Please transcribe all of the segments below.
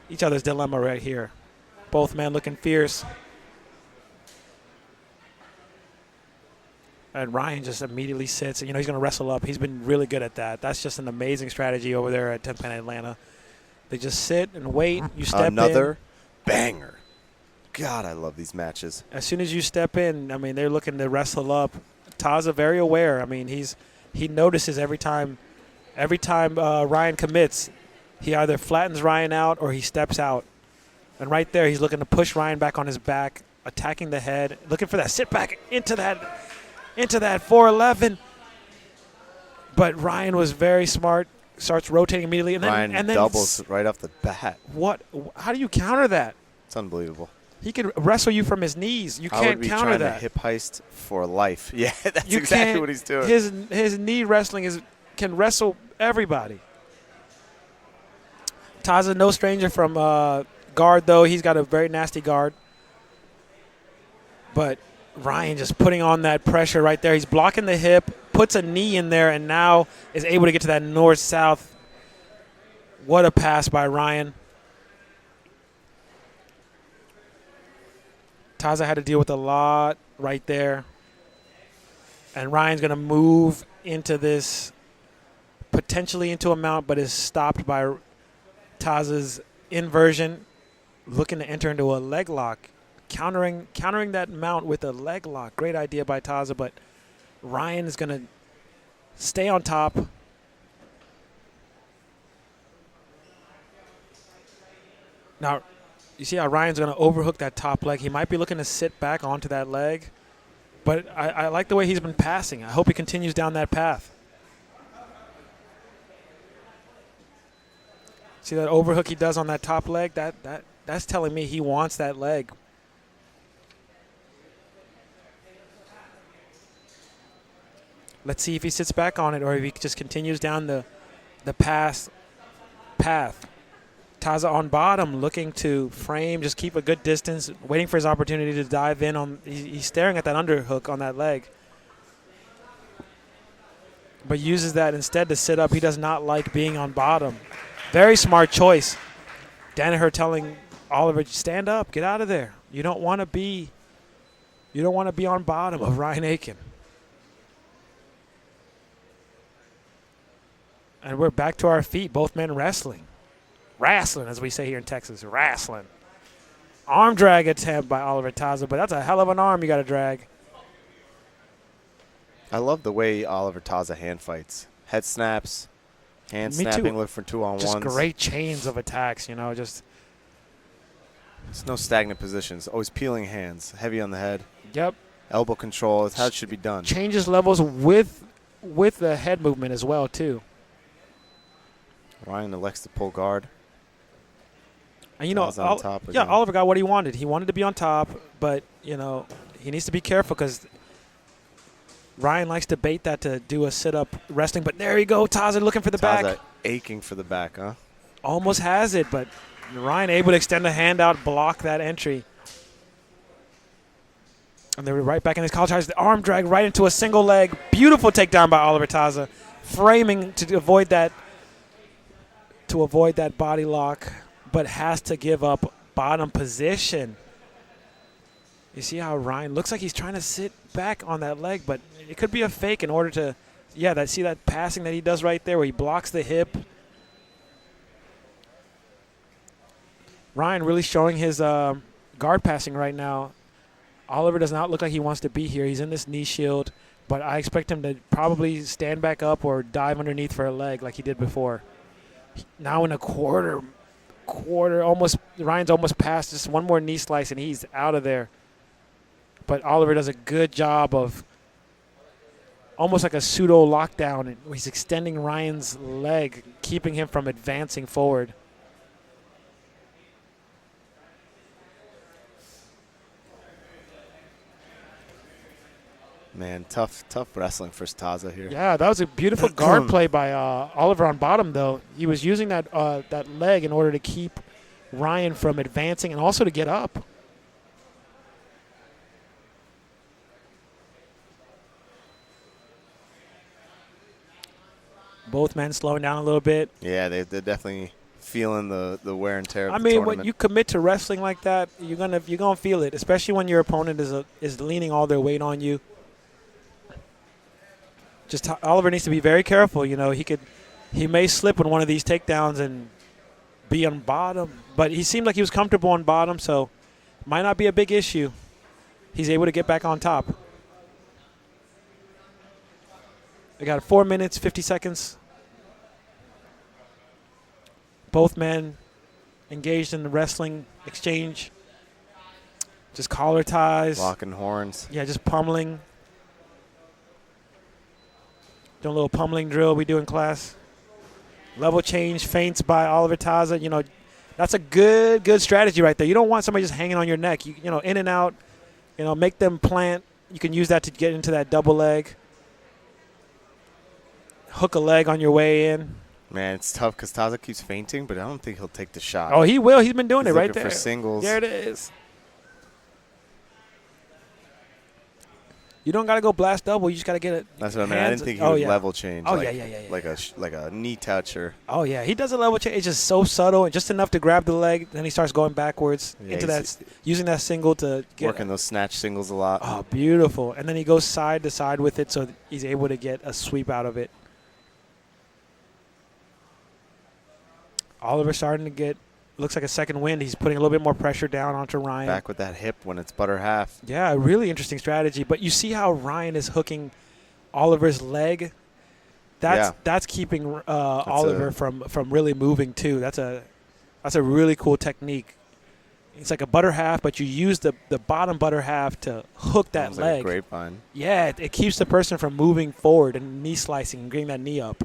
Each other's dilemma right here. Both men looking fierce. And Ryan just immediately sits. You know, he's going to wrestle up. He's been really good at that. That's just an amazing strategy over there at 10th Planet Atlanta. They just sit and wait. You step Another banger. God, I love these matches. As soon as you step in, I mean, they're looking to wrestle up. Taza very aware. I mean, he notices every time Ryan commits, he either flattens Ryan out or he steps out. And right there, he's looking to push Ryan back on his back, attacking the head, looking for that sit back into that 411. But Ryan was very smart, starts rotating immediately. And Ryan then doubles right off the bat. How do you counter that? It's unbelievable. He can wrestle you from his knees. You can't counter that. I would be trying to hip heist for life. Yeah, that's exactly what he's doing. His knee wrestling can wrestle everybody. Taza, no stranger from guard, though. He's got a very nasty guard. But Ryan just putting on that pressure right there. He's blocking the hip, puts a knee in there, and now is able to get to that north-south. What a pass by Ryan. Taza had to deal with a lot right there. And Ryan's going to move into this, potentially into a mount, but is stopped by Taza's inversion, looking to enter into a leg lock, countering that mount with a leg lock. Great idea by Taza, but Ryan is going to stay on top. Now, you see how Ryan's going to overhook that top leg. He might be looking to sit back onto that leg, but I like the way he's been passing. I hope he continues down that path. See that overhook he does on that top leg? That's telling me he wants that leg. Let's see if he sits back on it or if he just continues down the path. Taza on bottom, looking to frame, just keep a good distance, waiting for his opportunity to dive in on. He's staring at that underhook on that leg, but uses that instead to sit up. He does not like being on bottom. Very smart choice. Danaher telling Oliver, stand up, get out of there. You don't want to be on bottom of Ryan Aitken. And we're back to our feet, both men wrestling. Wrestling, as we say here in Texas, wrestling. Arm drag attempt by Oliver Taza, but that's a hell of an arm you got to drag. I love the way Oliver Taza hand fights. Head snaps. Hand snapping, look for 2-on-1s. Just great chains of attacks, you know, just. There's no stagnant positions. Always peeling hands, heavy on the head. Yep. Elbow control is how it should be done. Changes levels with the head movement as well, too. Ryan elects to pull guard. And, you know, Oliver got what he wanted. He wanted to be on top, but, you know, he needs to be careful because Ryan likes to bait that to do a sit-up wrestling. But there you go, Taza looking for the back. Taza aching for the back, huh? Almost has it, but Ryan able to extend a hand out, block that entry. And they were right back in his collar ties. The arm drag right into a single leg. Beautiful takedown by Oliver Taza. Framing to avoid that body lock, but has to give up bottom position. You see how Ryan looks like he's trying to sit back on that leg, but it could be a fake in order to, see that passing that he does right there where he blocks the hip. Ryan really showing his guard passing right now. Oliver does not look like he wants to be here. He's in this knee shield, but I expect him to probably stand back up or dive underneath for a leg like he did before. Now in a quarter, Ryan's almost passed. Just one more knee slice, and he's out of there. But Oliver does a good job of almost like a pseudo lockdown. He's extending Ryan's leg, keeping him from advancing forward. Man, tough wrestling for Taza here. Yeah, that was a beautiful guard play by Oliver on bottom, though. He was using that leg in order to keep Ryan from advancing and also to get up. Both men slowing down a little bit. Yeah, they're definitely feeling the wear and tear of I the mean, tournament. when you commit to wrestling like that, you're gonna feel it, especially when your opponent is leaning all their weight on you. Just Oliver needs to be very careful. You know, he may slip on one of these takedowns and be on bottom, but he seemed like he was comfortable on bottom, so might not be a big issue. He's able to get back on top. We got 4 minutes, 50 seconds. Both men engaged in the wrestling exchange. Just collar ties. Locking horns. Yeah, just pummeling. Doing a little pummeling drill we do in class. Level change, feints by Oliver Taza. You know, that's a good strategy right there. You don't want somebody just hanging on your neck. You know, in and out. You know, make them plant. You can use that to get into that double leg. Hook a leg on your way in. Man, it's tough because Taza keeps fainting, but I don't think he'll take the shot. Oh, he will. He's been doing He's it right looking there. for singles. There it is. You don't got to go blast double. You just got to get it. That's what I mean. I didn't think he would level change. Oh, like, yeah. Like a knee touch or. Oh, yeah. He does a level change. It's just so subtle and just enough to grab the leg. Then he starts going backwards into that, using that single to get. Working those snatch singles a lot. Oh, beautiful. And then he goes side to side with it so he's able to get a sweep out of it. Oliver starting to get, looks like a second wind. He's putting a little bit more pressure down onto Ryan. Back with that hip when it's butter half. Yeah, really interesting strategy. But you see how Ryan is hooking Oliver's leg. That's keeping Oliver from really moving too. That's a really cool technique. It's like a butter half, but you use the bottom butter half to hook that leg. Like a grapevine. Yeah, it keeps the person from moving forward and knee slicing and getting that knee up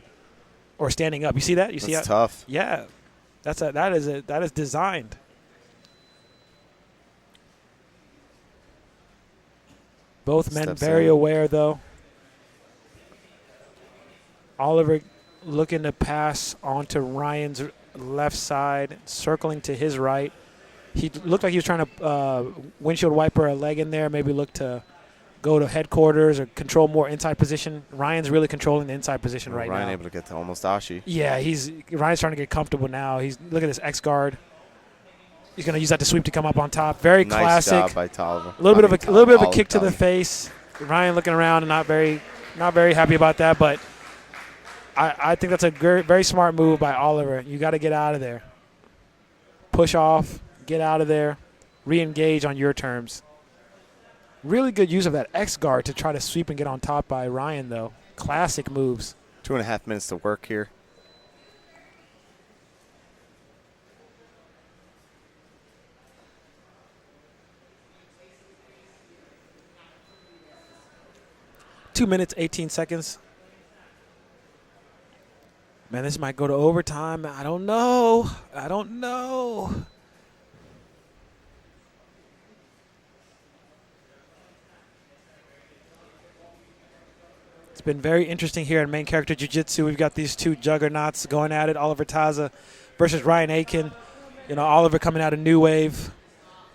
or standing up. You see that? That's tough. Yeah. That is designed. Both men very aware, though. Oliver looking to pass onto Ryan's left side, circling to his right. He looked like he was trying to windshield wiper a leg in there, maybe look to go to headquarters or control more inside position. Ryan's really controlling the inside position right now. Ryan able to get to almost Ashi. Yeah, Ryan's trying to get comfortable now. Look at this X guard. He's going to use that to sweep to come up on top. Very classic. Nice job by Tolliver. A little bit of a kick to the face. Ryan looking around and not very happy about that, but I think that's a very smart move by Oliver. You got to get out of there. Push off, get out of there, re-engage on your terms. Really good use of that X guard to try to sweep and get on top by Ryan, though. Classic moves. 2.5 minutes to work here. Two minutes, 18 seconds. Man, this might go to overtime. I don't know. It's been very interesting here in main character jiu-jitsu. We've got these two juggernauts going at it. Oliver Taza versus Ryan Aitken. You know, Oliver coming out of New Wave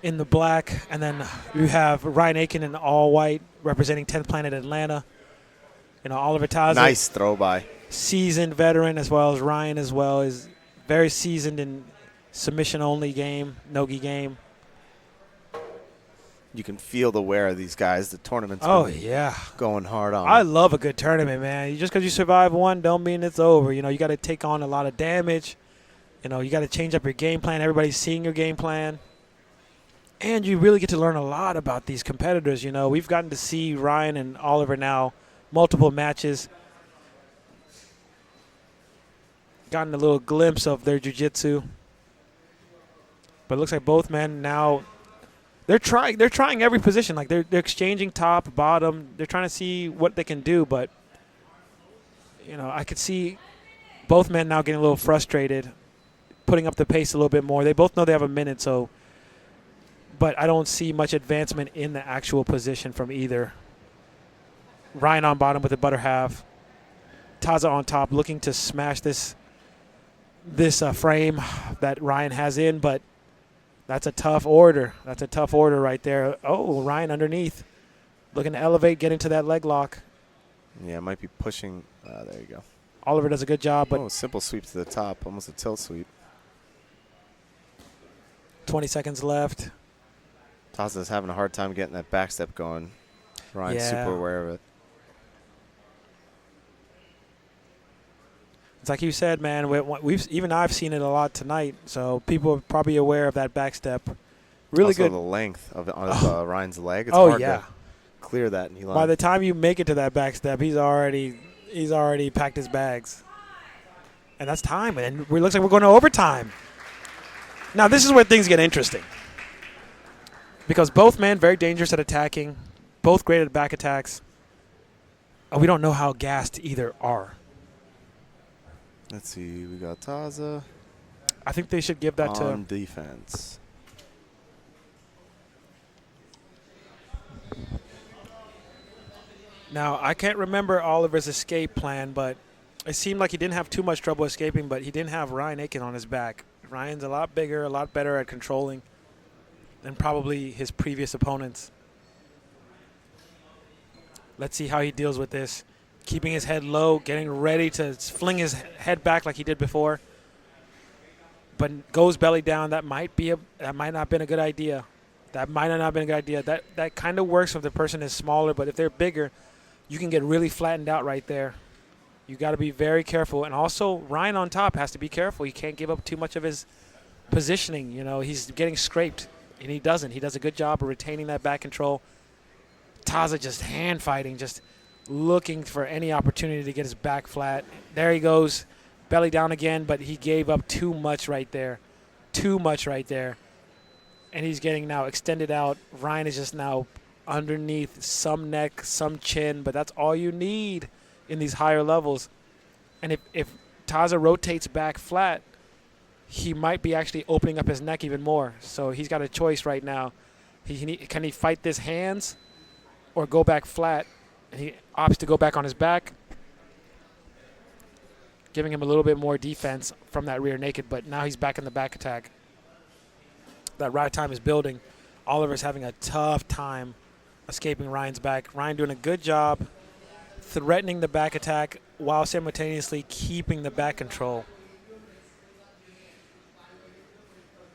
in the black. And then you have Ryan Aitken in all white representing 10th Planet Atlanta. You know, Oliver Taza. Nice throw by. Seasoned veteran as well as Ryan as well. Is very seasoned in submission-only game, no-gi game. You can feel the wear of these guys. The tournament's going hard on. I love a good tournament, man. Just because you survive one don't mean it's over. You know, you got to take on a lot of damage. You know, you got to change up your game plan. Everybody's seeing your game plan. And you really get to learn a lot about these competitors. You know, we've gotten to see Ryan and Oliver now multiple matches. Gotten a little glimpse of their jiu-jitsu. But it looks like both men now – They're trying every position. Like they're exchanging top, bottom. They're trying to see what they can do. But, you know, I could see both men now getting a little frustrated, putting up the pace a little bit more. They both know they have a minute, so. But I don't see much advancement in the actual position from either. Ryan on bottom with a butter half. Taza on top, looking to smash this frame that Ryan has in, but that's a tough order. That's a tough order right there. Oh, Ryan underneath, looking to elevate, get into that leg lock. Yeah, might be pushing. There you go. Oliver does a good job, but simple sweep to the top, almost a tilt sweep. 20 seconds left. Taza's having a hard time getting that back step going. Ryan's super aware of it. It's like you said, man. Even I've seen it a lot tonight, so people are probably aware of that back step. Really also good. The length of Ryan's leg. It's hard to clear that knee line. By the time you make it to that back step, he's already packed his bags, and that's time. And it looks like we're going to overtime. Now this is where things get interesting, because both men very dangerous at attacking, both great at back attacks. We don't know how gassed either are. Let's see. We got Taza. I think they should give that on defense. Now, I can't remember Oliver's escape plan, but it seemed like he didn't have too much trouble escaping, but he didn't have Ryan Aitken on his back. Ryan's a lot bigger, a lot better at controlling than probably his previous opponents. Let's see how he deals with this. Keeping his head low, getting ready to fling his head back like he did before. But goes belly down. That might not have been a good idea. That might not have been a good idea. That kind of works if the person is smaller, but if they're bigger, you can get really flattened out right there. You got to be very careful. And also, Ryan on top has to be careful. He can't give up too much of his positioning. You know, he's getting scraped, and he doesn't. He does a good job of retaining that back control. Taza just hand fighting, just looking for any opportunity to get his back flat. There he goes, belly down again, but he gave up too much right there. Too much right there. And he's getting now extended out. Ryan is just now underneath, some neck, some chin, but that's all you need in these higher levels. And if Taza rotates back flat, he might be actually opening up his neck even more. So he's got a choice right now. Can he fight this hands or go back flat? And he opts to go back on his back, giving him a little bit more defense from that rear naked, but now he's back in the back attack. That right time is building. Oliver's having a tough time escaping Ryan's back. Ryan doing a good job threatening the back attack while simultaneously keeping the back control.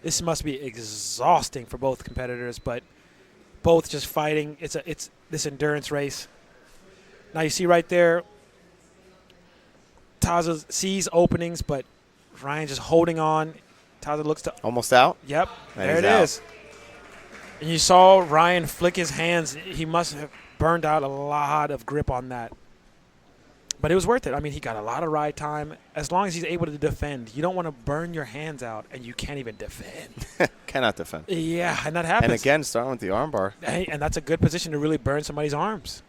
This must be exhausting for both competitors, but both just fighting. It's this endurance race. Now you see right there, Taza sees openings, but Ryan just holding on. Taza looks to almost out. Yep, and there it is. And you saw Ryan flick his hands. He must have burned out a lot of grip on that. But it was worth it. I mean, he got a lot of ride time as long as he's able to defend. You don't want to burn your hands out, and you can't even defend. Cannot defend. Yeah, and that happens. And again, starting with the armbar. And that's a good position to really burn somebody's arms.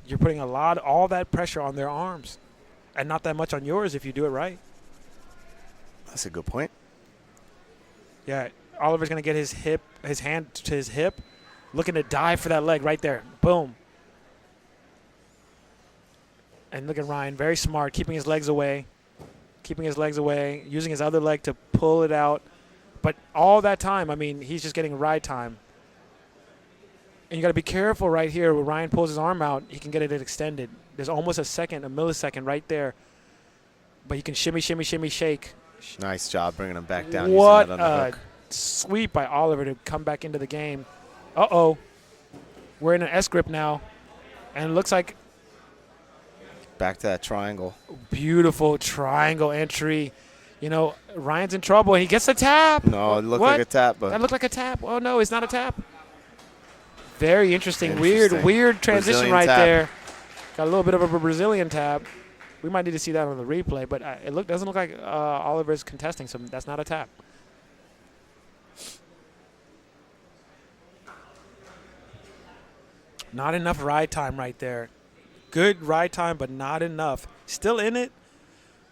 You're putting all that pressure on their arms, and not that much on yours if you do it right. That's a good point. Yeah, Oliver's going to get his hand to his hip, looking to dive for that leg right there. Boom. And look at Ryan, very smart, keeping his legs away, using his other leg to pull it out. But all that time, I mean, he's just getting ride time. And you got to be careful right here. When Ryan pulls his arm out, he can get it extended. There's almost a millisecond right there. But you can shimmy, shimmy, shimmy, shake. Nice job bringing him back down. What using that a sweep by Oliver to come back into the game. Uh-oh. We're in an S-grip now. And it looks like back to that triangle. Beautiful triangle entry. You know, Ryan's in trouble. He gets a tap. No, it looked like a tap. But that looked like a tap. Oh, no, it's not a tap. Very interesting. Weird transition Brazilian right tap. There. Got a little bit of a Brazilian tap. We might need to see that on the replay, but it doesn't look like Oliver's contesting, so that's not a tap. Not enough ride time right there. Good ride time, but not enough. Still in it,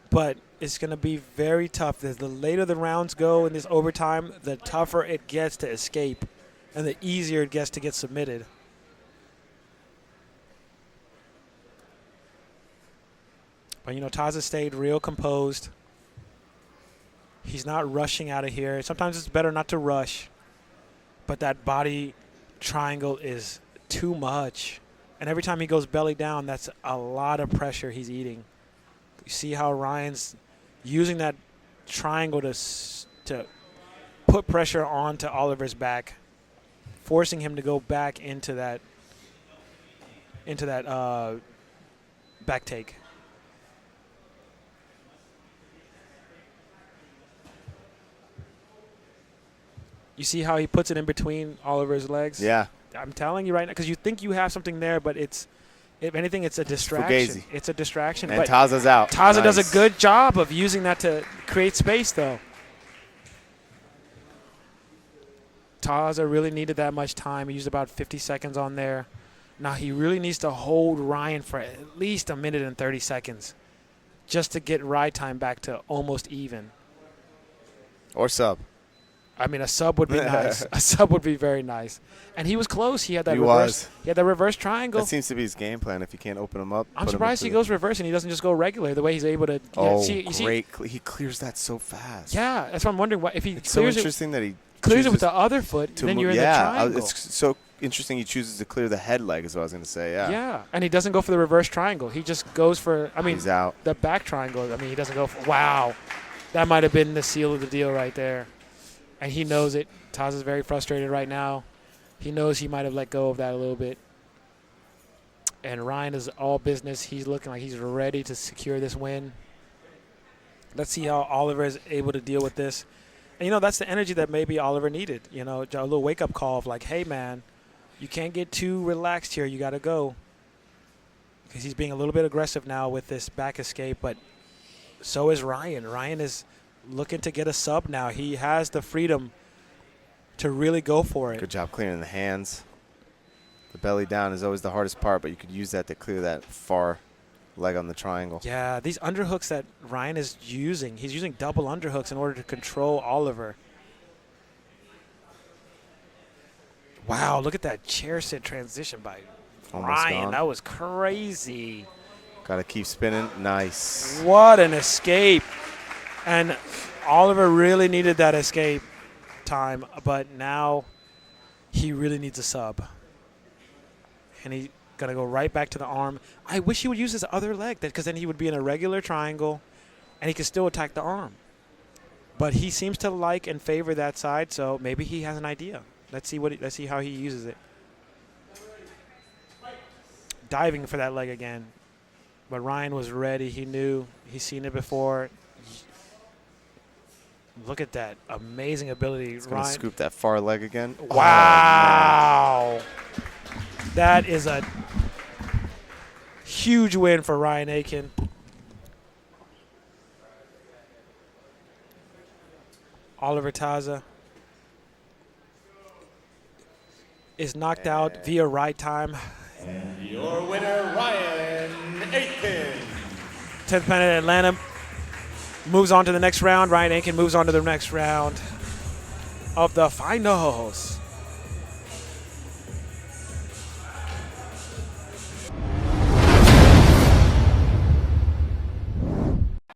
but it's going to be very tough. The later the rounds go in this overtime, the tougher it gets to escape, and the easier it gets to get submitted. But, Taza stayed real composed. He's not rushing out of here. Sometimes it's better not to rush. But that body triangle is too much. And every time he goes belly down, that's a lot of pressure he's eating. You see how Ryan's using that triangle to put pressure onto Oliver's back, forcing him to go back into that back take. You see how he puts it in between Oliver's legs? Yeah. I'm telling you right now, because you think you have something there, but if anything, it's a distraction. Fugazi. It's a distraction. And but Taza's out. Taza does a good job of using that to create space, though. Taza really needed that much time. He used about 50 seconds on there. Now he really needs to hold Ryan for at least a minute and 30 seconds just to get ride time back to almost even. Or sub. I mean, a sub would be nice. A sub would be very nice. And he was close. He had that reverse. He had that reverse triangle. That seems to be his game plan. If you can't open him up, I'm surprised he goes reverse and he doesn't just go regular. The way he's able to. Great! He clears that so fast. Yeah, that's what I'm wondering. If he it's clears so interesting that he clears it with the other foot, then you're in the triangle. It's so interesting. He chooses to clear the head leg, is what I was going to say. Yeah. Yeah, and he doesn't go for the reverse triangle. He just goes for. He's out. The back triangle. I mean, he doesn't go for. Wow, that might have been the seal of the deal right there, and he knows it. Taza's very frustrated right now. He knows he might have let go of that a little bit. And Ryan is all business. He's looking like he's ready to secure this win. Let's see how Oliver is able to deal with this. And, that's the energy that maybe Oliver needed. A little wake-up call of like, hey, man, you can't get too relaxed here. You got to go. Because he's being a little bit aggressive now with this back escape. But so is Ryan. Ryan is looking to get a sub now. He has the freedom to really go for it. Good job clearing the hands. The belly down is always the hardest part, but you could use that to clear that far leg on the triangle. Yeah, these underhooks that Ryan is using, he's using double underhooks in order to control Oliver. Wow, look at that chair sit transition by Ryan. Gone. That was crazy. Got to keep spinning. Nice. What an escape. And Oliver really needed that escape time, but now he really needs a sub. And he's going to go right back to the arm. I wish he would use his other leg, because then he would be in a regular triangle and he could still attack the arm. But he seems to like and favor that side, so maybe he has an idea. Let's see how he uses it. Diving for that leg again. But Ryan was ready. He knew. He's seen it before. Look at that amazing ability. He's going to scoop that far leg again. Wow. Oh, that is a huge win for Ryan Aitken. Oliver Taza is knocked out via right time. And your winner, Ryan Aitken. 10th Planet Atlanta moves on to the next round. Ryan Aitken moves on to the next round of the finals.